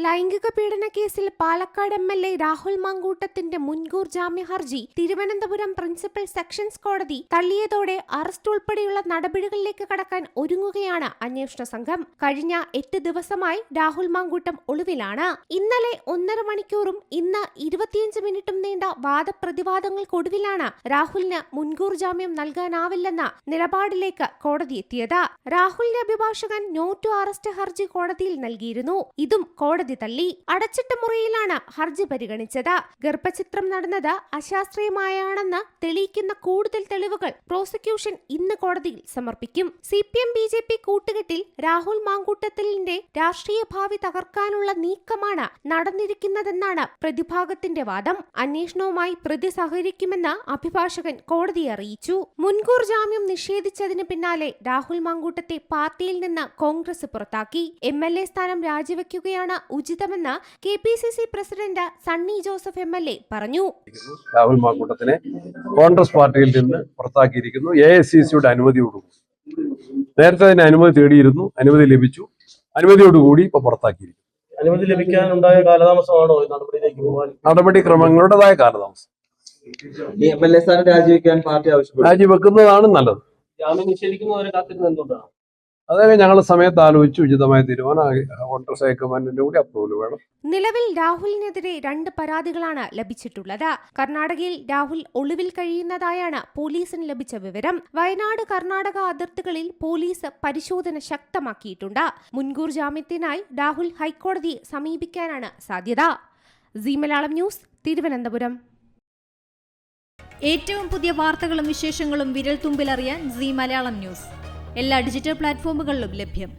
ലൈംഗിക പീഡന കേസിൽ പാലക്കാട് എം.എൽ.എ. രാഹുൽ മാങ്കൂട്ടത്തിന്റെ മുൻകൂർ ജാമ്യ ഹർജി തിരുവനന്തപുരം പ്രിൻസിപ്പൽ സെഷൻസ് കോടതി തള്ളിയതോടെ അറസ്റ്റ് ഉൾപ്പെടെയുള്ള നടപടികളിലേക്ക് കടക്കാൻ ഒരുങ്ങുകയാണ് അന്വേഷണ സംഘം. കഴിഞ്ഞ 8 ദിവസമായി രാഹുൽ മാങ്കൂട്ടം ഒളിവിലാണ്. ഇന്നലെ 1.5 മണിക്കൂറും ഇന്ന് 25 മിനിറ്റും നീണ്ട വാദപ്രതിവാദങ്ങൾക്കൊടുവിലാണ് രാഹുലിന് മുൻകൂർ ജാമ്യം നൽകാനാവില്ലെന്ന നിലപാടിലേക്ക് കോടതി എത്തിയത്. രാഹുലിന്റെ അഭിഭാഷകൻ നോ ടു അറസ്റ്റ് ഹർജി കോടതിയിൽ നൽകിയിരുന്നു. ഇതും കോടതി തള്ളി. അടച്ചിട്ട മുറിയിലാണ് ഹർജി പരിഗണിച്ചത്. ഗർഭചിത്രം നടന്നത് അശാസ്ത്രീയമായാണെന്ന് തെളിയിക്കുന്ന കൂടുതൽ തെളിവുകൾ പ്രോസിക്യൂഷൻ ഇന്ന് കോടതിയിൽ സമർപ്പിക്കും. CPM-BJP കൂട്ടുകെട്ടിൽ രാഹുൽ മാങ്കൂട്ടത്തിന്റെ രാഷ്ട്രീയ ഭാവി തകർക്കാനുള്ള നീക്കമാണ് നടന്നിരിക്കുന്നതെന്നാണ് പ്രതിഭാഗത്തിന്റെ വാദം. അന്വേഷണവുമായി പ്രതി സഹകരിക്കുമെന്ന് അഭിഭാഷകൻ കോടതിയെ അറിയിച്ചു. മുൻകൂർ ജാമ്യം നിഷേധിച്ചതിന് പിന്നാലെ രാഹുൽ മാങ്കൂട്ടത്തെ പാർട്ടിയിൽ നിന്ന് കോൺഗ്രസ് പുറത്താക്കി. MLA സ്ഥാനം രാജിവെക്കുകയാണ് ഉചിതമെന്ന് KPCC president Sunny Joseph MLA പറഞ്ഞു. രാഹുൽ മാങ്കൂട്ടത്തിനെ കോൺഗ്രസ് പാർട്ടിയിൽ നിന്ന് പുറത്താക്കിയിരിക്കുന്നു. AICCയുടെ അനുമതിയോടുകൂടി. നേരത്തെ അതിന് അനുമതി തേടിയിരുന്നു, അനുമതി ലഭിച്ചു. അനുമതിയോടുകൂടി ഇപ്പൊ പുറത്താക്കിയിരിക്കുന്നു. അനുമതി ലഭിക്കാനുണ്ടായ കാലതാമസമാണോ നടപടിയിലേക്ക് പോകാൻ? നടപടിക്രമങ്ങളുടേതായ കാലതാമസം. MLA സ്ഥാനം രാജിവെക്കാൻ പാർട്ടി ആവശ്യപ്പെട്ടു. രാജിവെക്കുന്നതാണ് നല്ലത്. ജാമ്യം നിഷേധിക്കുന്നവരെ കാത്തിരുന്നത് എന്തുകൊണ്ടാണ്? അതായത് ഞങ്ങൾ സമയത്ത് ആലോചിച്ച് ഉചിതമായ തീരുമാനം കോൺഗ്രസ് ഹൈക്കമാൻഡിന്റെ കൂടി അപ്രൂവൽ വേണം. നിലവിൽ രാഹുലിനെതിരെ 2 പരാതികളാണ് ലഭിച്ചിട്ടുള്ളത്. കർണാടകയിൽ രാഹുൽ ഒളിവിൽ കഴിയുന്നതായാണ് പോലീസിന് ലഭിച്ച വിവരം. വയനാട് കർണാടക അതിർത്തികളിൽ പോലീസ് പരിശോധന ശക്തമാക്കിയിട്ടുണ്ട്. മുൻകൂർ ജാമ്യത്തിനായി രാഹുൽ ഹൈക്കോടതിയെ സമീപിക്കാനാണ് സാധ്യത. Zee Malayalam news, Thiruvananthapuram. ഏറ്റവും പുതിയ വാർത്തകളും വിശേഷങ്ങളും വിരൽ തുമ്പിലറിയാൻ സീ മലയാളം ന്യൂസ് എല്ലാ ഡിജിറ്റൽ പ്ലാറ്റ്ഫോമുകളിലും ലഭ്യം.